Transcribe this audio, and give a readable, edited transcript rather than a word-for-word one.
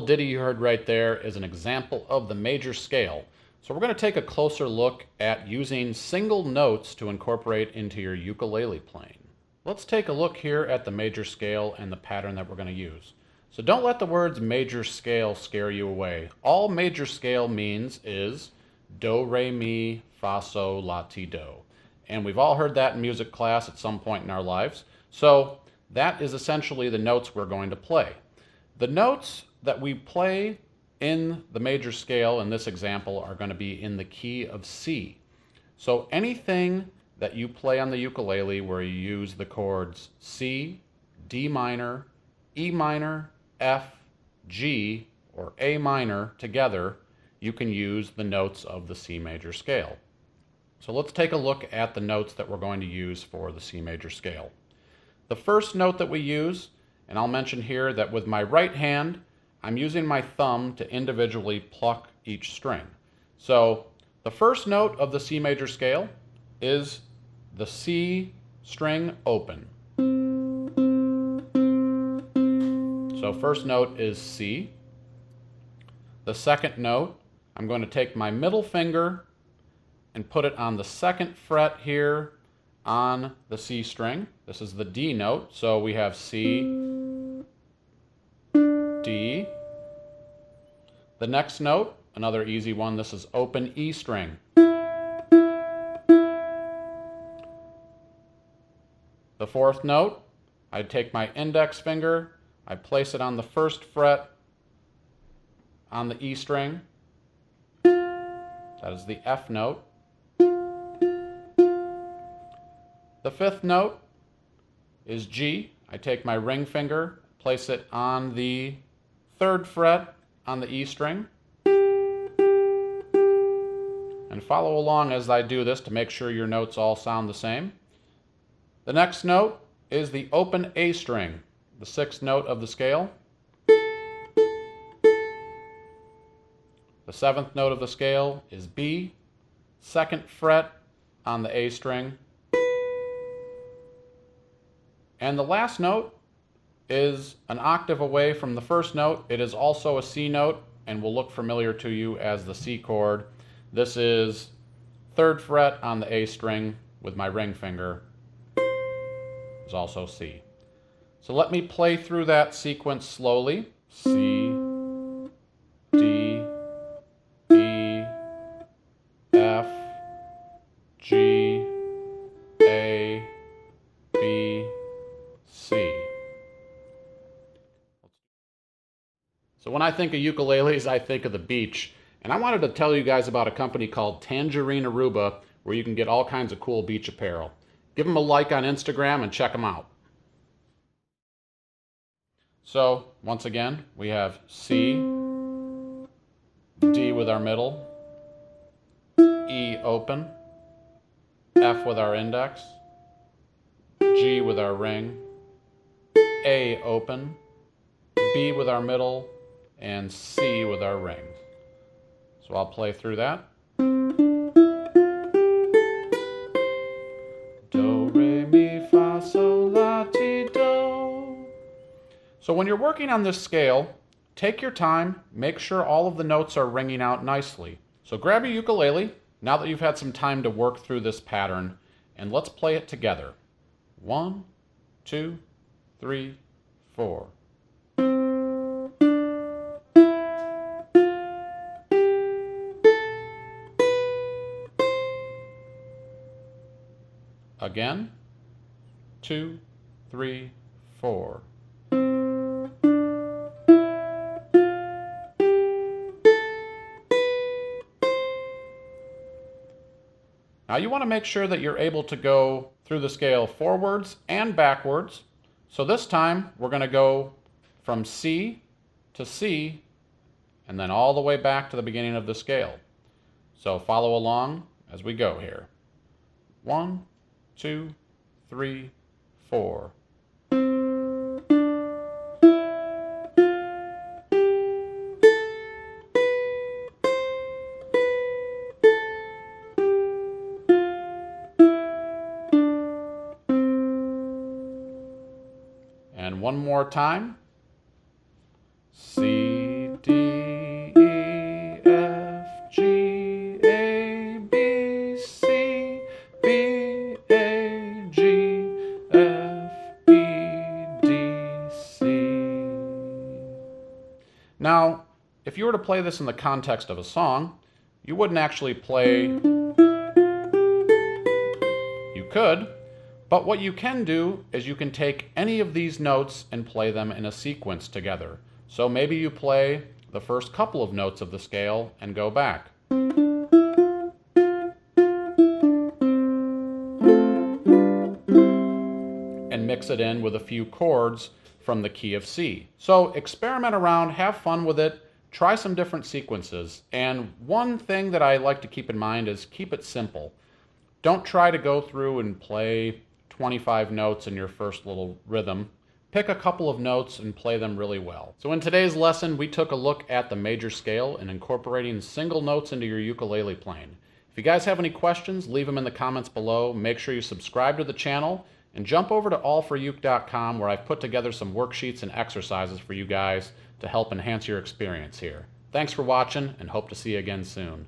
ditty you heard right there is an example of the major scale. So we're going to take a closer look at using single notes to incorporate into your ukulele playing. Let's take a look here at the major scale and the pattern that we're going to use. So don't let the words major scale scare you away. All major scale means is do, re, mi, fa, sol, la, ti, do. And we've all heard that in music class at some point in our lives. So that is essentially the notes we're going to play. The notes that we play in the major scale in this example are going to be in the key of C. So anything that you play on the ukulele where you use the chords C, D minor, E minor, F, G, or A minor together, you can use the notes of the C major scale. So let's take a look at the notes that we're going to use for the C major scale. The first note that we use, and I'll mention here that with my right hand, I'm using my thumb to individually pluck each string. So the first note of the C major scale is the C string open. So first note is C. The second note, I'm going to take my middle finger and put it on the second fret here on the C string. This is the D note, so we have C, D. The next note, another easy one, this is open E string. The fourth note, I take my index finger, I place it on the first fret on the E string. That is the F note. The fifth note is G. I take my ring finger, place it on the third fret on the E string, and follow along as I do this to make sure your notes all sound the same. The next note is the open A string, the sixth note of the scale. The seventh note of the scale is B, second fret on the A string. And the last note is an octave away from the first note. It is also a C note and will look familiar to you as the C chord. This is third fret on the A string with my ring finger. Is also C. So let me play through that sequence slowly. C, D, E, F, G, A, B, C. So when I think of ukuleles, I think of the beach. And I wanted to tell you guys about a company called Tangerine Aruba, where you can get all kinds of cool beach apparel. Give them a like on Instagram and check them out. So once again, we have C, D with our middle, E open, F with our index, G with our ring, A open, B with our middle, and C with our ring. So I'll play through that. Do, re, mi, fa, sol, la, ti, do. So when you're working on this scale, take your time, make sure all of the notes are ringing out nicely. So grab your ukulele, now that you've had some time to work through this pattern, and let's play it together. 1, 2, 3, 4. Again, 2, 3, 4. Now you want to make sure that you're able to go through the scale forwards and backwards. So this time we're going to go from C to C and then all the way back to the beginning of the scale. So follow along as we go here. 1, 2, 3, 4. And one more time. C, D, were to play this in the context of a song, you wouldn't actually play. You could, but what you can do is you can take any of these notes and play them in a sequence together. So maybe you play the first couple of notes of the scale and go back. And mix it in with a few chords from the key of C. So experiment around, have fun with it, try some different sequences. And one thing that I like to keep in mind is keep it simple. Don't try to go through and play 25 notes in your first little rhythm. Pick a couple of notes and play them really well. So in today's lesson, we took a look at the major scale and incorporating single notes into your ukulele playing. If you guys have any questions, leave them in the comments below. Make sure you subscribe to the channel and jump over to AllForUke.com, where I've put together some worksheets and exercises for you guys to help enhance your experience here. Thanks for watching and hope to see you again soon.